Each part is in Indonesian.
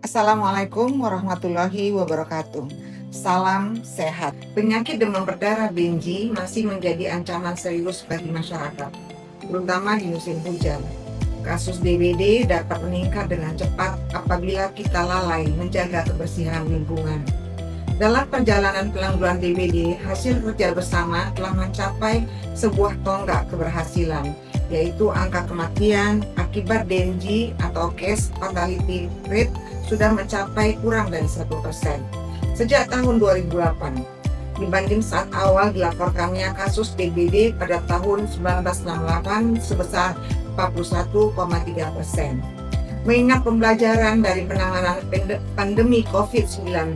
Assalamualaikum warahmatullahi wabarakatuh. Salam sehat. Penyakit demam berdarah Dengue masih menjadi ancaman serius bagi masyarakat, terutama di musim hujan. Kasus DBD dapat meningkat dengan cepat apabila kita lalai menjaga kebersihan lingkungan. Dalam perjalanan penanggulangan DBD, hasil kerja bersama telah mencapai sebuah tonggak keberhasilan, yaitu angka kematian akibat Dengue atau case fatality rate sudah mencapai kurang dari 1% sejak tahun 2008 dibanding saat awal dilaporkannya kasus DBD pada tahun 1968 sebesar 41,3%. Mengingat pembelajaran dari penanganan pandemi COVID-19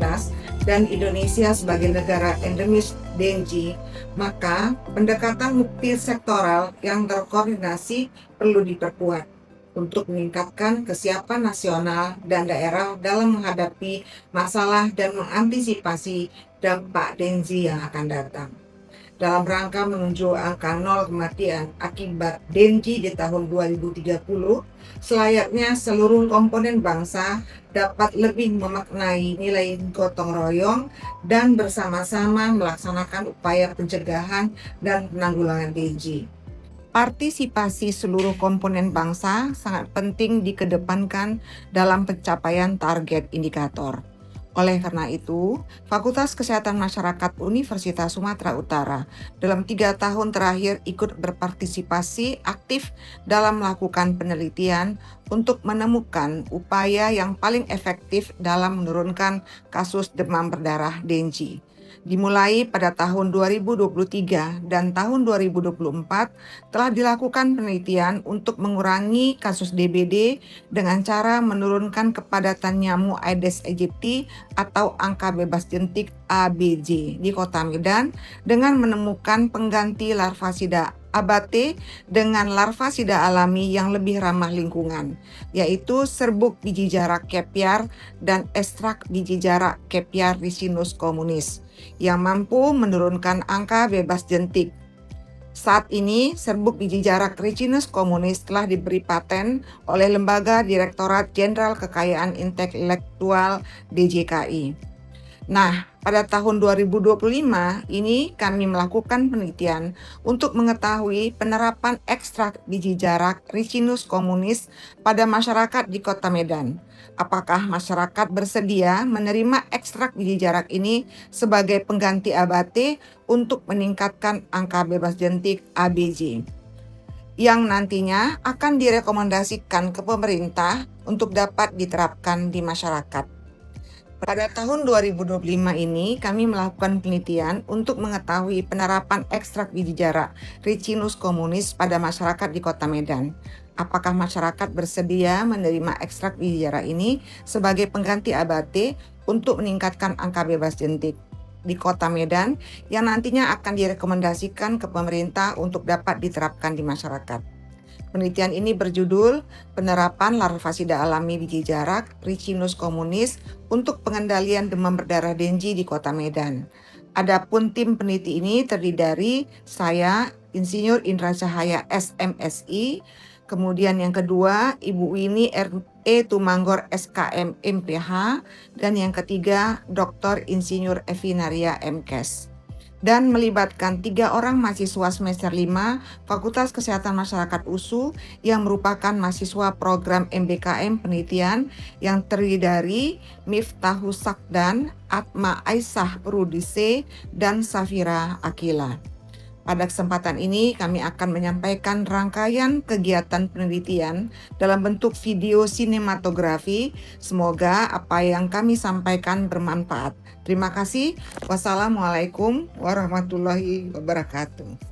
dan Indonesia sebagai negara endemis Dengue, maka pendekatan multisektoral yang terkoordinasi perlu diperkuat untuk meningkatkan kesiapan nasional dan daerah dalam menghadapi masalah dan mengantisipasi dampak Dengue yang akan datang. Dalam rangka menuju angka 0 kematian akibat Dengue di tahun 2030, selayaknya seluruh komponen bangsa dapat lebih memaknai nilai gotong royong dan bersama-sama melaksanakan upaya pencegahan dan penanggulangan Dengue. Partisipasi seluruh komponen bangsa sangat penting dikedepankan dalam pencapaian target indikator. Oleh karena itu, Fakultas Kesehatan Masyarakat Universitas Sumatera Utara dalam 3 tahun terakhir ikut berpartisipasi aktif dalam melakukan penelitian untuk menemukan upaya yang paling efektif dalam menurunkan kasus demam berdarah Dengue. Dimulai pada tahun 2023 dan tahun 2024 telah dilakukan penelitian untuk mengurangi kasus DBD dengan cara menurunkan kepadatan nyamuk Aedes aegypti atau angka bebas jentik ABJ di Kota Medan dengan menemukan pengganti larvasida abate dengan larvasida alami yang lebih ramah lingkungan, yaitu serbuk biji jarak Kepiar dan ekstrak biji jarak Kepiar ricinus communis yang mampu menurunkan angka bebas jentik. Saat ini, serbuk biji jarak Ricinus communis telah diberi paten oleh Lembaga Direktorat Jenderal Kekayaan Intelektual DJKI. Nah, pada tahun 2025 ini kami melakukan penelitian untuk mengetahui penerapan ekstrak biji jarak Ricinus communis pada masyarakat di Kota Medan. Apakah masyarakat bersedia menerima ekstrak biji jarak ini sebagai pengganti abate untuk meningkatkan angka bebas jentik ABJ, yang nantinya akan direkomendasikan ke pemerintah untuk dapat diterapkan di masyarakat. Pada tahun 2025 ini, kami melakukan penelitian untuk mengetahui penerapan ekstrak biji jarak Ricinus communis pada masyarakat di Kota Medan. Apakah masyarakat bersedia menerima ekstrak biji jarak ini sebagai pengganti abate untuk meningkatkan angka bebas jentik di Kota Medan yang nantinya akan direkomendasikan ke pemerintah untuk dapat diterapkan di masyarakat. Penelitian ini berjudul Penerapan Larvasida Alami Biji Jarak Ricinus communis untuk Pengendalian Demam Berdarah Dengue di Kota Medan. Adapun tim peneliti ini terdiri dari saya, Insinyur Indra Cahaya SMSI, kemudian yang kedua Ibu Winnie R.E. Tumanggor SKM MPH, dan yang ketiga Dr. Insinyur Evi Naria MKes. Dan melibatkan 3 orang mahasiswa semester 5 Fakultas Kesehatan Masyarakat USU yang merupakan mahasiswa program MBKM penelitian yang terdiri dari Miftahus Sakdan, Atma Aisyah Rudise, dan Safira Akila. Pada kesempatan ini kami akan menyampaikan rangkaian kegiatan penelitian dalam bentuk video sinematografi. Semoga apa yang kami sampaikan bermanfaat. Terima kasih. Wassalamualaikum warahmatullahi wabarakatuh.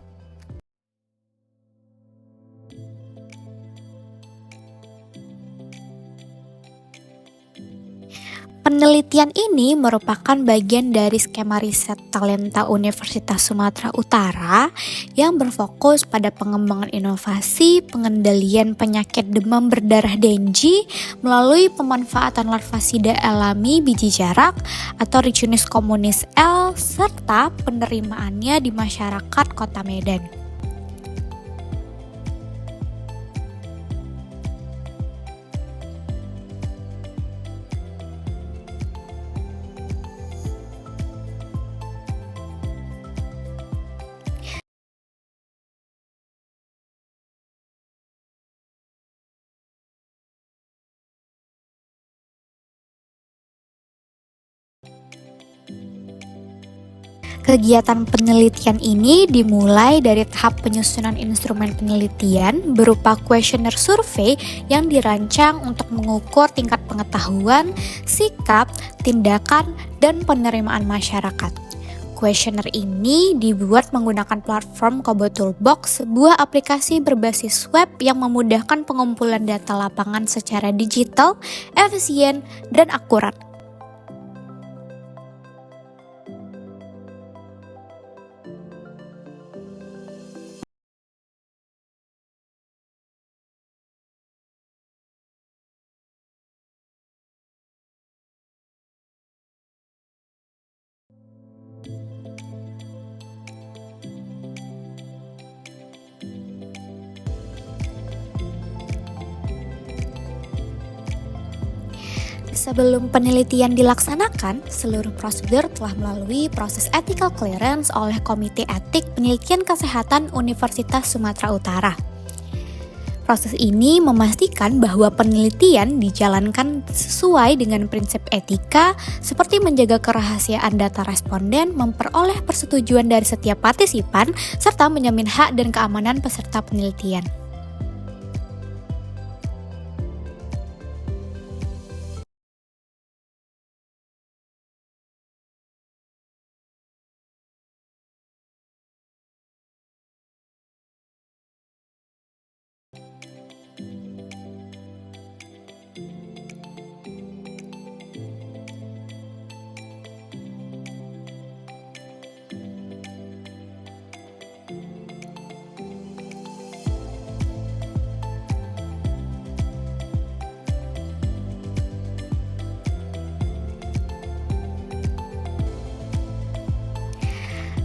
Penelitian ini merupakan bagian dari skema riset Talenta Universitas Sumatera Utara yang berfokus pada pengembangan inovasi pengendalian penyakit demam berdarah Dengue melalui pemanfaatan larvasida alami biji jarak atau Ricinus communis L serta penerimaannya di masyarakat Kota Medan. Kegiatan penelitian ini dimulai dari tahap penyusunan instrumen penelitian berupa kuesioner survei yang dirancang untuk mengukur tingkat pengetahuan, sikap, tindakan, dan penerimaan masyarakat. Kuesioner ini dibuat menggunakan platform Kobo Toolbox, sebuah aplikasi berbasis web yang memudahkan pengumpulan data lapangan secara digital, efisien, dan akurat. Sebelum penelitian dilaksanakan, seluruh prosedur telah melalui proses ethical clearance oleh Komite Etik Penelitian Kesehatan Universitas Sumatera Utara. Proses ini memastikan bahwa penelitian dijalankan sesuai dengan prinsip etika, seperti menjaga kerahasiaan data responden, memperoleh persetujuan dari setiap partisipan, serta menjamin hak dan keamanan peserta penelitian.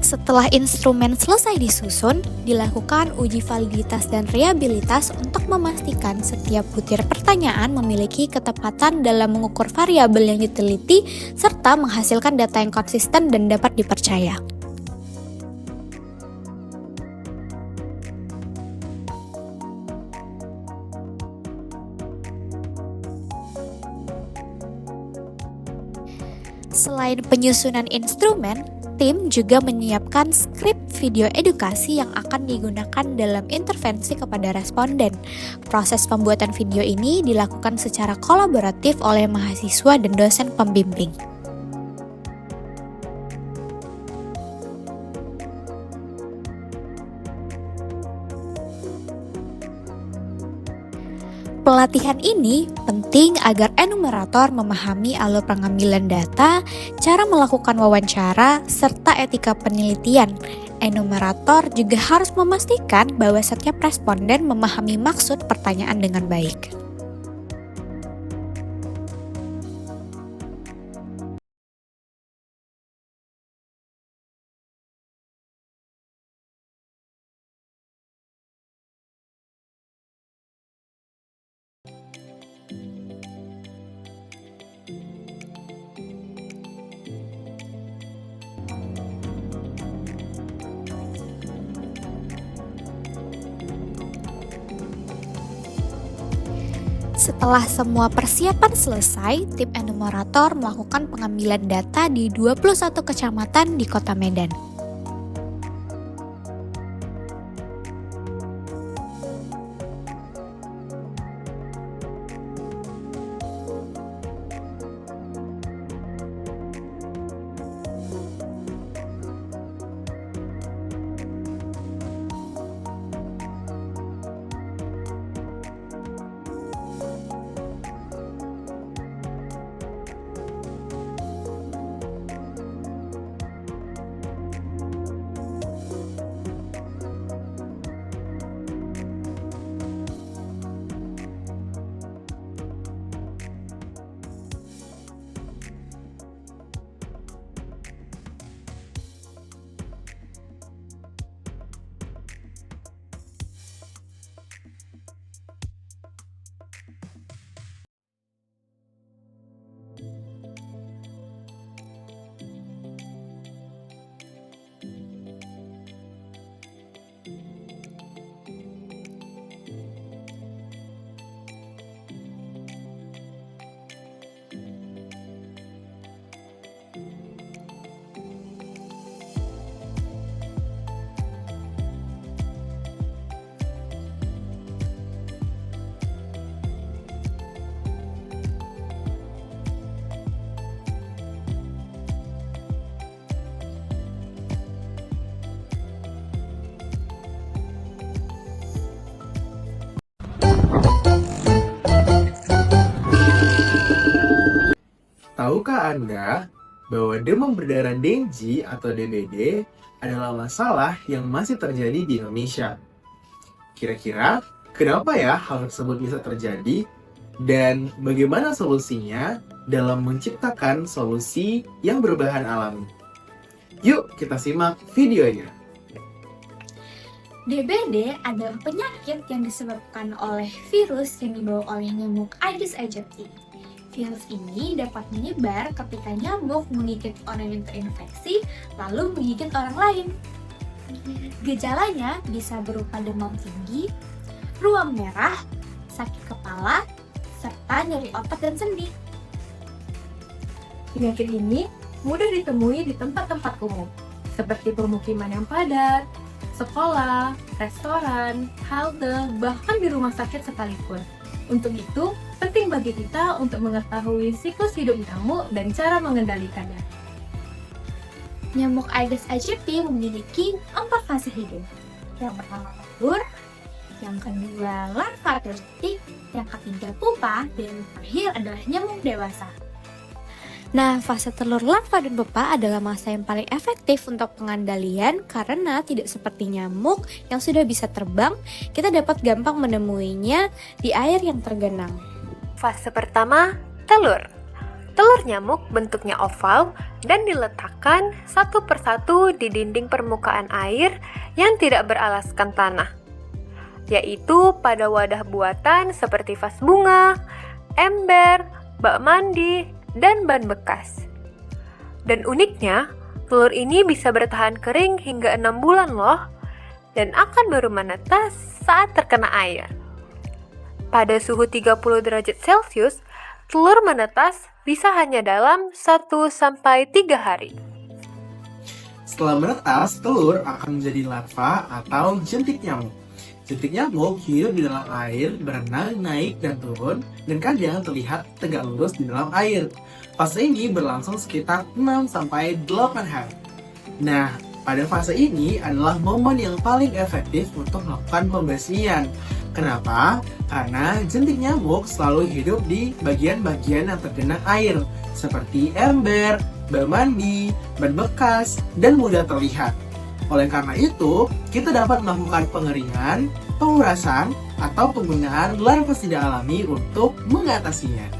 Setelah instrumen selesai disusun, dilakukan uji validitas dan reliabilitas untuk memastikan setiap butir pertanyaan memiliki ketepatan dalam mengukur variabel yang diteliti serta menghasilkan data yang konsisten dan dapat dipercaya. Selain penyusunan instrumen, tim juga menyiapkan skrip video edukasi yang akan digunakan dalam intervensi kepada responden. Proses pembuatan video ini dilakukan secara kolaboratif oleh mahasiswa dan dosen pembimbing. Pelatihan ini penting agar enumerator memahami alur pengambilan data, cara melakukan wawancara, serta etika penelitian. Enumerator juga harus memastikan bahwa setiap responden memahami maksud pertanyaan dengan baik. Setelah semua persiapan selesai, tim enumerator melakukan pengambilan data di 21 kecamatan di Kota Medan. Tahukah Anda bahwa demam berdarah Dengue atau DBD adalah masalah yang masih terjadi di Indonesia? Kira-kira kenapa ya hal tersebut bisa terjadi? Dan bagaimana solusinya dalam menciptakan solusi yang berbahan alami? Yuk kita simak videonya. DBD adalah penyakit yang disebabkan oleh virus yang dibawa oleh nyamuk Aedes aegypti. Virus ini dapat menyebar ketika nyamuk menggigit orang yang terinfeksi lalu menggigit orang lain. Gejalanya bisa berupa demam tinggi, ruam merah, sakit kepala, serta nyeri otot dan sendi. Penyakit ini mudah ditemui di tempat-tempat umum, seperti pemukiman yang padat, sekolah, restoran, halte, bahkan di rumah sakit sekalipun. Untuk itu, penting bagi kita untuk mengetahui siklus hidup nyamuk dan cara mengendalikannya. Nyamuk Aedes aegypti memiliki 4 fase hidup. Yang pertama telur, yang kedua larva terdetik, yang ketiga pupa, dan yang terakhir adalah nyamuk dewasa. Nah, fase telur, larva, dan pupa adalah masa yang paling efektif untuk pengendalian karena tidak seperti nyamuk yang sudah bisa terbang, kita dapat gampang menemuinya di air yang tergenang. Fase pertama, telur. Telur nyamuk bentuknya oval dan diletakkan satu persatu di dinding permukaan air yang tidak beralaskan tanah, yaitu pada wadah buatan seperti vas bunga, ember, bak mandi, dan ban bekas. Dan uniknya, telur ini bisa bertahan kering hingga 6 bulan loh, dan akan baru menetas saat terkena air. Pada suhu 30 derajat Celcius, telur menetas bisa hanya dalam 1-3 hari. Setelah menetas, telur akan menjadi larva atau jentik nyamuk. Jentik nyamuk hidup di dalam air, berenang, naik, dan turun, dan kadang terlihat tegak lurus di dalam air. Fase ini berlangsung sekitar 6-8 hari. Nah, pada fase ini adalah momen yang paling efektif untuk melakukan pembersihan. Kenapa? Karena jentik nyamuk selalu hidup di bagian-bagian yang tergenang air, seperti ember, bak mandi, ban bekas, dan mudah terlihat. Oleh karena itu, kita dapat melakukan pengeringan, pengurasan, atau penggunaan larvasida alami untuk mengatasinya.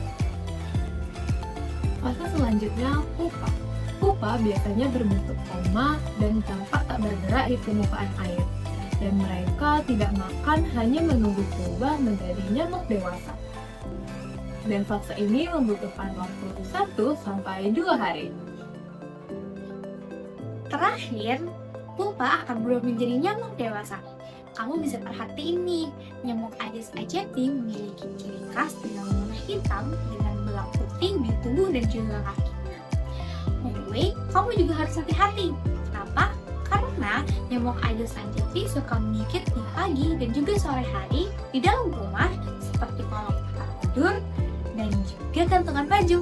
Fase selanjutnya, pupa. Pupa biasanya berbentuk koma dan tampak tak bergerak di permukaan air. Dan mereka tidak makan, hanya menunggu berubah menjadi nyamuk dewasa. Dan fase ini membutuhkan waktu 1-2 hari. Terakhir, pupa akan berubah menjadi nyamuk dewasa. Kamu bisa perhatiin nih, nyamuk Aedes aegypti memiliki ciri khas dengan warna hitam dengan belang putih di tubuh dan juga kakinya. Anyway, kamu juga harus hati-hati. Kenapa? Karena nyamuk Aedes aegypti suka menggigit di pagi dan juga sore hari di dalam rumah seperti kolong tempat tidur dan juga gantungan baju.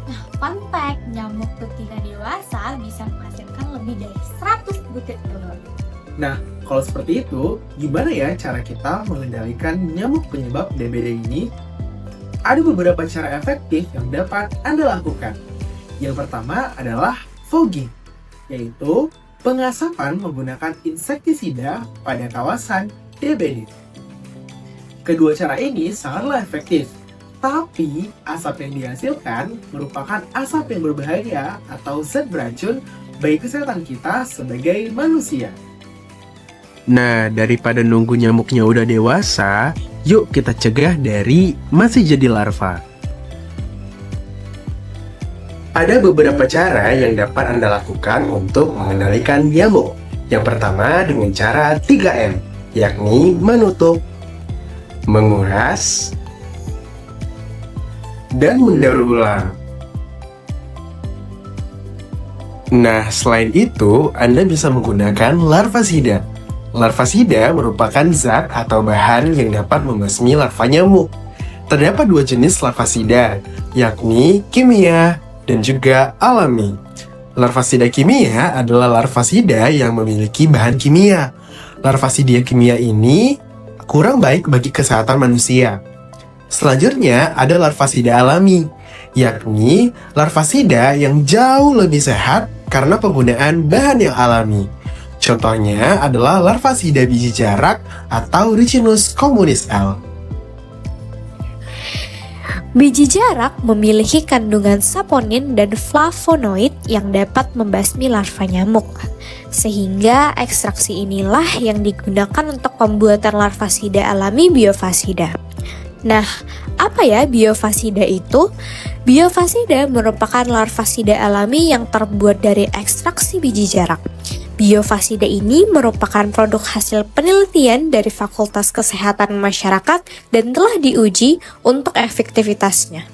Nah, fun fact, nyamuk betina dewasa bisa menghasilkan lebih dari 100 butir telur. Nah, kalau seperti itu, gimana ya cara kita mengendalikan nyamuk penyebab DBD ini? Ada beberapa cara efektif yang dapat Anda lakukan. Yang pertama adalah fogging, yaitu pengasapan menggunakan insektisida pada kawasan DBD. Kedua cara ini sangatlah efektif, tapi asap yang dihasilkan merupakan asap yang berbahaya atau zat beracun bagi kesehatan kita sebagai manusia. Nah, daripada nunggu nyamuknya udah dewasa, yuk kita cegah dari masih jadi larva. Ada beberapa cara yang dapat Anda lakukan untuk mengendalikan nyamuk. Yang pertama dengan cara 3M, yakni menutup, menguras, dan mendaur ulang. Nah, selain itu, Anda bisa menggunakan larvasida. Larvasida merupakan zat atau bahan yang dapat membasmi larva nyamuk. Terdapat 2 jenis larvasida, yakni kimia dan juga alami. Larvasida kimia adalah larvasida yang memiliki bahan kimia. Larvasida kimia ini kurang baik bagi kesehatan manusia. Selanjutnya ada larvasida alami, yakni larvasida yang jauh lebih sehat karena penggunaan bahan yang alami. Contohnya adalah larvasida biji jarak atau Riccinus communis L. Biji jarak memiliki kandungan saponin dan flavonoid yang dapat membasmi larva nyamuk. Sehingga ekstraksi inilah yang digunakan untuk pembuatan larvasida alami biofasida. Nah, apa ya biofasida itu? Biofasida merupakan larvasida alami yang terbuat dari ekstraksi biji jarak. Biofasida ini merupakan produk hasil penelitian dari Fakultas Kesehatan Masyarakat dan telah diuji untuk efektivitasnya.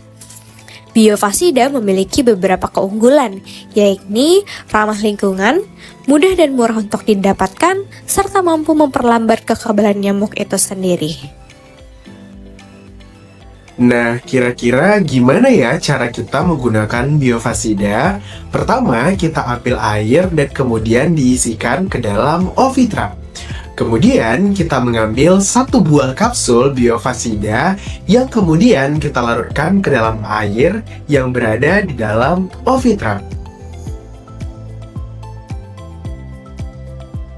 Biofasida memiliki beberapa keunggulan, yakni ramah lingkungan, mudah dan murah untuk didapatkan, serta mampu memperlambat kekebalan nyamuk itu sendiri. Nah, kira-kira gimana ya cara kita menggunakan biofasida? Pertama, kita ambil air dan kemudian diisikan ke dalam Ovitra. Kemudian kita mengambil 1 buah kapsul biofasida yang kemudian kita larutkan ke dalam air yang berada di dalam Ovitra.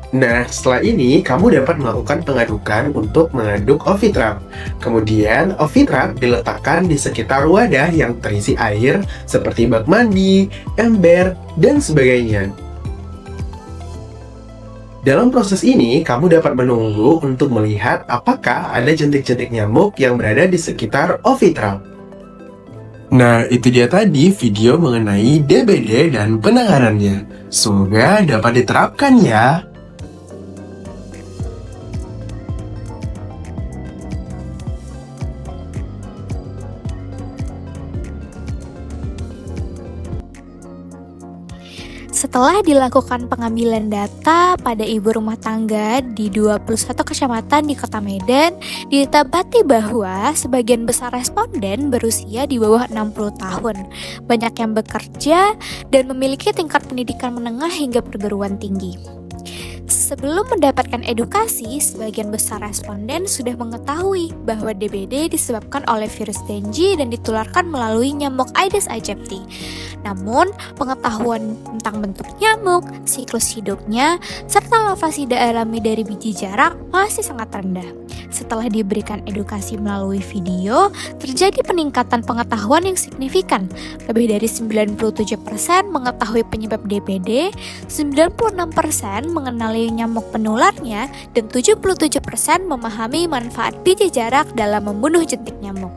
Nah, setelah ini kamu dapat melakukan pengadukan untuk mengaduk Ovitra. Kemudian, Ovitra diletakkan di sekitar wadah yang terisi air seperti bak mandi, ember, dan sebagainya. Dalam proses ini, kamu dapat menunggu untuk melihat apakah ada jentik-jentik nyamuk yang berada di sekitar Ovitra. Nah, itu dia tadi video mengenai DBD dan penanganannya. Semoga dapat diterapkan ya. Setelah dilakukan pengambilan data pada ibu rumah tangga di 21 kecamatan di Kota Medan, didapati bahwa sebagian besar responden berusia di bawah 60 tahun, banyak yang bekerja dan memiliki tingkat pendidikan menengah hingga perguruan tinggi. Sebelum mendapatkan edukasi, sebagian besar responden sudah mengetahui bahwa DBD disebabkan oleh virus Dengue dan ditularkan melalui nyamuk Aedes aegypti. Namun, pengetahuan tentang bentuk nyamuk, siklus hidupnya, serta larvasida alami dari biji jarak masih sangat rendah. Setelah diberikan edukasi melalui video, terjadi peningkatan pengetahuan yang signifikan. Lebih dari 97% mengetahui penyebab DBD, 96% mengenali nyamuk penularnya, dan 77% memahami manfaat biji jarak dalam membunuh jentik nyamuk.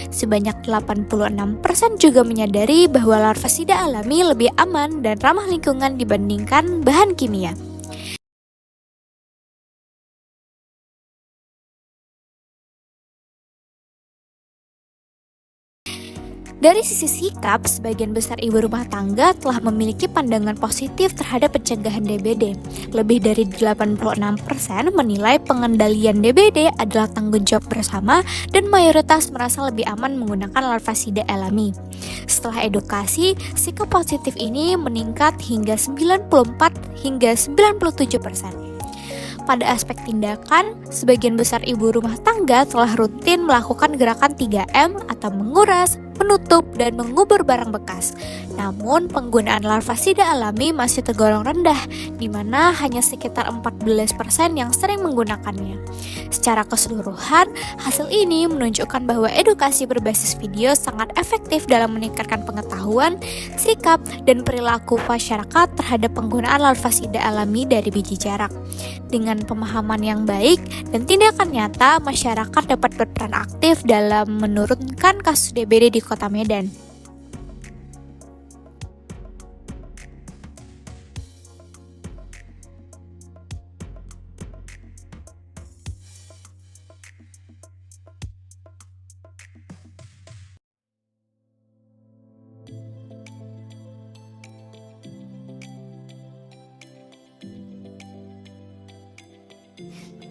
Sebanyak 86% juga menyadari bahwa larvasida alami lebih aman dan ramah lingkungan dibandingkan bahan kimia. Dari sisi sikap, sebagian besar ibu rumah tangga telah memiliki pandangan positif terhadap pencegahan DBD. Lebih dari 86% menilai pengendalian DBD adalah tanggung jawab bersama dan mayoritas merasa lebih aman menggunakan larvasida alami. Setelah edukasi, sikap positif ini meningkat hingga 94 hingga 97%. Pada aspek tindakan, sebagian besar ibu rumah tangga telah rutin melakukan gerakan 3M atau menguras, menutup, dan mengubur barang bekas. Namun, penggunaan larvasida alami masih tergolong rendah, di mana hanya sekitar 14% yang sering menggunakannya. Secara keseluruhan, hasil ini menunjukkan bahwa edukasi berbasis video sangat efektif dalam meningkatkan pengetahuan, sikap, dan perilaku masyarakat terhadap penggunaan larvasida alami dari biji jarak. Dengan pemahaman yang baik dan tindakan nyata, masyarakat dapat berperan aktif dalam menurunkan kasus DBD di Kota Medan.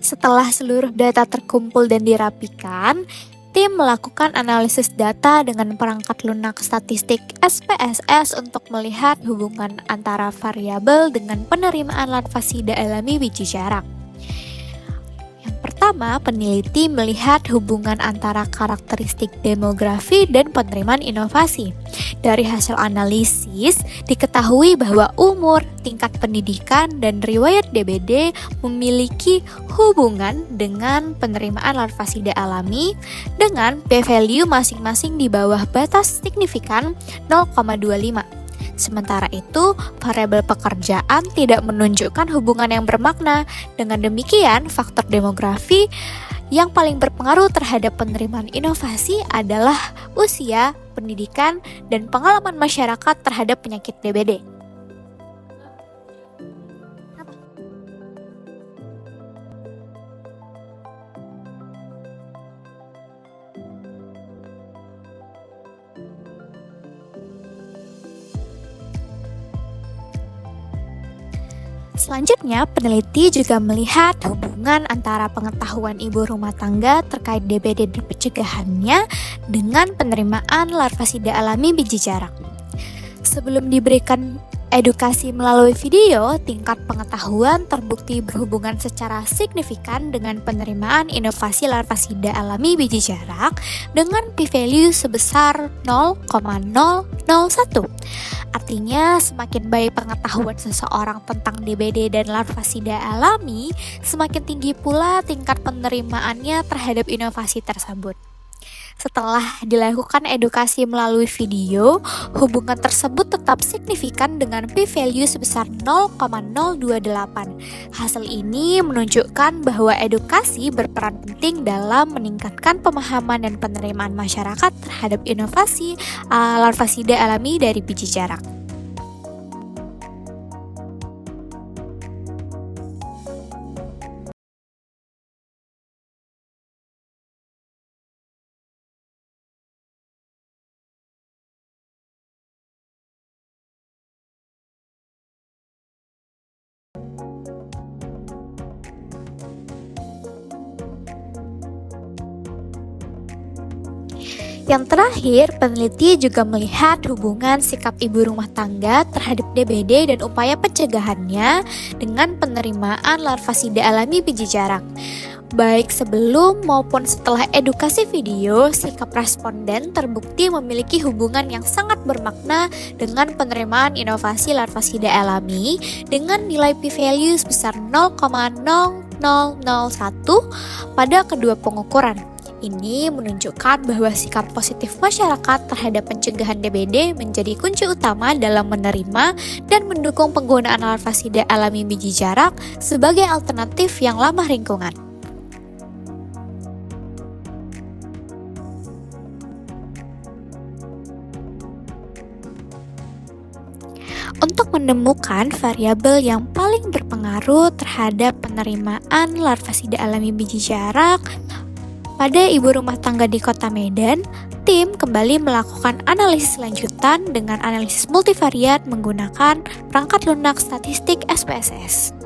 Setelah seluruh data terkumpul dan dirapikan, tim melakukan analisis data dengan perangkat lunak statistik SPSS untuk melihat hubungan antara variabel dengan penerimaan larvasida alami biji jarak. Yang pertama, peneliti melihat hubungan antara karakteristik demografi dan penerimaan inovasi. Dari hasil analisis, diketahui bahwa umur, tingkat pendidikan, dan riwayat DBD memiliki hubungan dengan penerimaan larvasida alami dengan p-value masing-masing di bawah batas signifikan 0,25. Sementara itu, variabel pekerjaan tidak menunjukkan hubungan yang bermakna. Dengan demikian, faktor demografi yang paling berpengaruh terhadap penerimaan inovasi adalah usia, pendidikan, dan pengalaman masyarakat terhadap penyakit DBD. Selanjutnya, peneliti juga melihat hubungan antara pengetahuan ibu rumah tangga terkait DBD dan pencegahannya dengan penerimaan larvasida alami biji jarak. Sebelum diberikan edukasi melalui video, tingkat pengetahuan terbukti berhubungan secara signifikan dengan penerimaan inovasi larvasida alami biji jarak dengan p-value sebesar 0,001. Artinya, semakin baik pengetahuan seseorang tentang DBD dan larvasida alami, semakin tinggi pula tingkat penerimaannya terhadap inovasi tersebut. Setelah dilakukan edukasi melalui video, hubungan tersebut tetap signifikan dengan p-value sebesar 0,028. Hasil ini menunjukkan bahwa edukasi berperan penting dalam meningkatkan pemahaman dan penerimaan masyarakat terhadap inovasi larvasida alami dari biji jarak. Yang terakhir, peneliti juga melihat hubungan sikap ibu rumah tangga terhadap DBD dan upaya pencegahannya dengan penerimaan larvasida alami biji jarak. Baik sebelum maupun setelah edukasi video, sikap responden terbukti memiliki hubungan yang sangat bermakna dengan penerimaan inovasi larvasida alami dengan nilai p-value sebesar 0,0001 pada kedua pengukuran. Ini menunjukkan bahwa sikap positif masyarakat terhadap pencegahan DBD menjadi kunci utama dalam menerima dan mendukung penggunaan larvasida alami biji jarak sebagai alternatif yang ramah lingkungan. Untuk menemukan variabel yang paling berpengaruh terhadap penerimaan larvasida alami biji jarak pada ibu rumah tangga di Kota Medan, tim kembali melakukan analisis lanjutan dengan analisis multivariat menggunakan perangkat lunak statistik SPSS.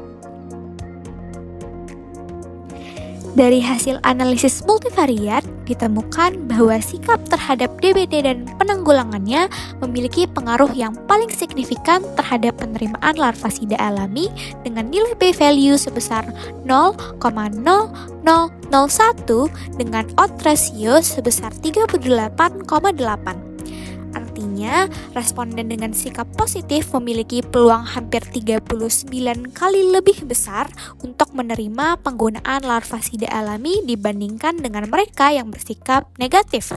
Dari hasil analisis multivariat, ditemukan bahwa sikap terhadap DBD dan penanggulangannya memiliki pengaruh yang paling signifikan terhadap penerimaan larvasida alami dengan nilai p-value sebesar 0,0001 dengan odds ratio sebesar 38,8. Artinya, responden dengan sikap positif memiliki peluang hampir 39 kali lebih besar untuk menerima penggunaan larvasida alami dibandingkan dengan mereka yang bersikap negatif.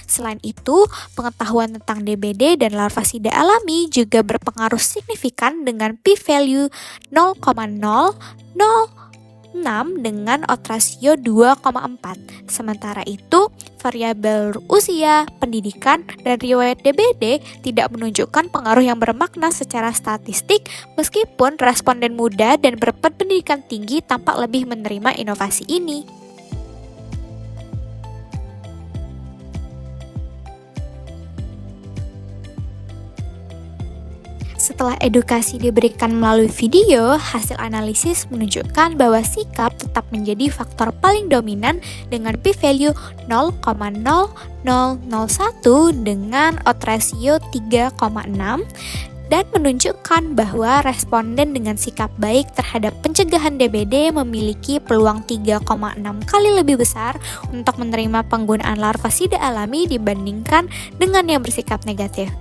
Selain itu, pengetahuan tentang DBD dan larvasida alami juga berpengaruh signifikan dengan p-value 0,006 dengan odds ratio 2,4. Sementara itu, variabel usia, pendidikan, dan riwayat DBD tidak menunjukkan pengaruh yang bermakna secara statistik meskipun responden muda dan berpendidikan tinggi tampak lebih menerima inovasi ini. Setelah edukasi diberikan melalui video, hasil analisis menunjukkan bahwa sikap tetap menjadi faktor paling dominan dengan p-value 0,0001 dengan odds ratio 3,6 dan menunjukkan bahwa responden dengan sikap baik terhadap pencegahan DBD memiliki peluang 3,6 kali lebih besar untuk menerima penggunaan larvasida alami dibandingkan dengan yang bersikap negatif.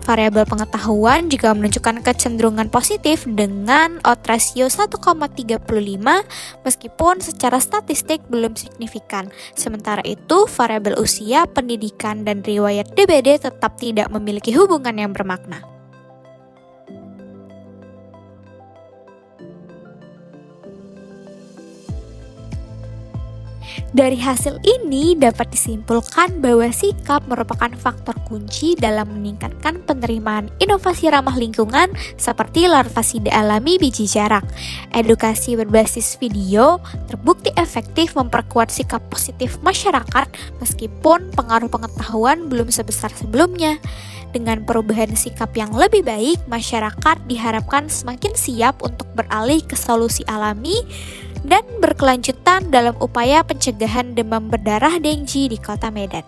Variabel pengetahuan juga menunjukkan kecenderungan positif dengan odds ratio 1,35 meskipun secara statistik belum signifikan. Sementara itu, variabel usia, pendidikan, dan riwayat DBD tetap tidak memiliki hubungan yang bermakna. Dari hasil ini dapat disimpulkan bahwa sikap merupakan faktor kunci dalam meningkatkan penerimaan inovasi ramah lingkungan seperti larvasida alami biji jarak. Edukasi berbasis video terbukti efektif memperkuat sikap positif masyarakat meskipun pengaruh pengetahuan belum sebesar sebelumnya. Dengan perubahan sikap yang lebih baik, masyarakat diharapkan semakin siap untuk beralih ke solusi alami dan berkelanjutan dalam upaya pencegahan demam berdarah Dengue di Kota Medan.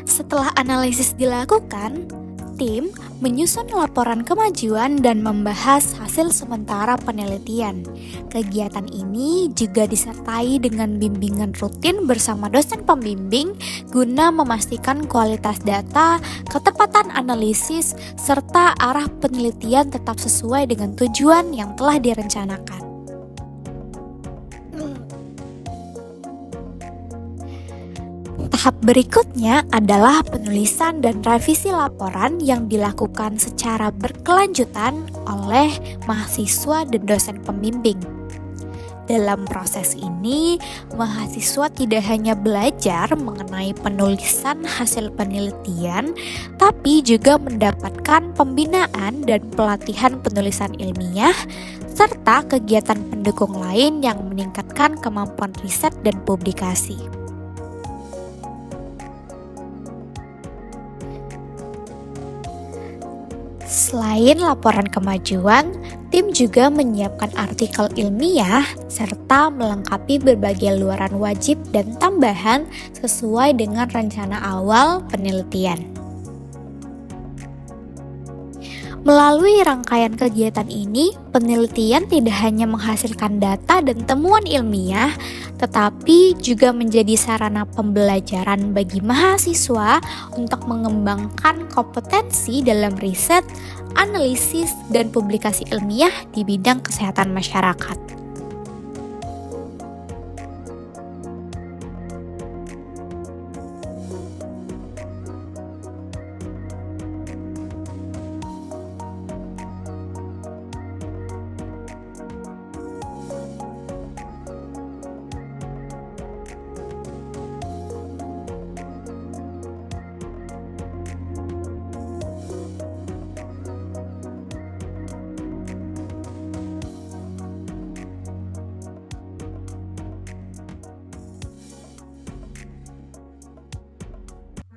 Setelah analisis dilakukan, tim menyusun laporan kemajuan dan membahas hasil sementara penelitian. Kegiatan ini juga disertai dengan bimbingan rutin bersama dosen pembimbing guna memastikan kualitas data, ketepatan analisis, serta arah penelitian tetap sesuai dengan tujuan yang telah direncanakan. Tahap berikutnya adalah penulisan dan revisi laporan yang dilakukan secara berkelanjutan oleh mahasiswa dan dosen pembimbing. Dalam proses ini, mahasiswa tidak hanya belajar mengenai penulisan hasil penelitian, tapi juga mendapatkan pembinaan dan pelatihan penulisan ilmiah, serta kegiatan pendukung lain yang meningkatkan kemampuan riset dan publikasi. Selain laporan kemajuan, tim juga menyiapkan artikel ilmiah serta melengkapi berbagai luaran wajib dan tambahan sesuai dengan rencana awal penelitian. Melalui rangkaian kegiatan ini, penelitian tidak hanya menghasilkan data dan temuan ilmiah, tetapi juga menjadi sarana pembelajaran bagi mahasiswa untuk mengembangkan kompetensi dalam riset, analisis, dan publikasi ilmiah di bidang kesehatan masyarakat.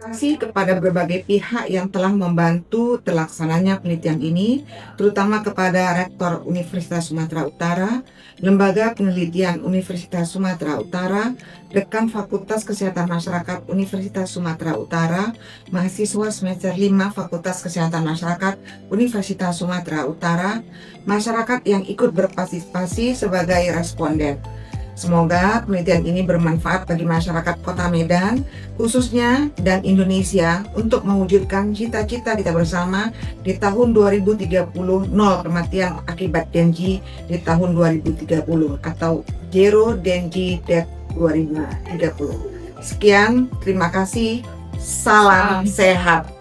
Terima kasih kepada berbagai pihak yang telah membantu terlaksananya penelitian ini, terutama kepada Rektor Universitas Sumatera Utara, Lembaga Penelitian Universitas Sumatera Utara, Dekan Fakultas Kesehatan Masyarakat Universitas Sumatera Utara, mahasiswa semester 5 Fakultas Kesehatan Masyarakat Universitas Sumatera Utara, masyarakat yang ikut berpartisipasi sebagai responden. Semoga penelitian ini bermanfaat bagi masyarakat Kota Medan, khususnya dan Indonesia, untuk mewujudkan cita-cita kita bersama di tahun 2030, nol kematian akibat Dengue di tahun 2030 atau Zero Dengue Death 2030. Sekian, terima kasih, salam sehat.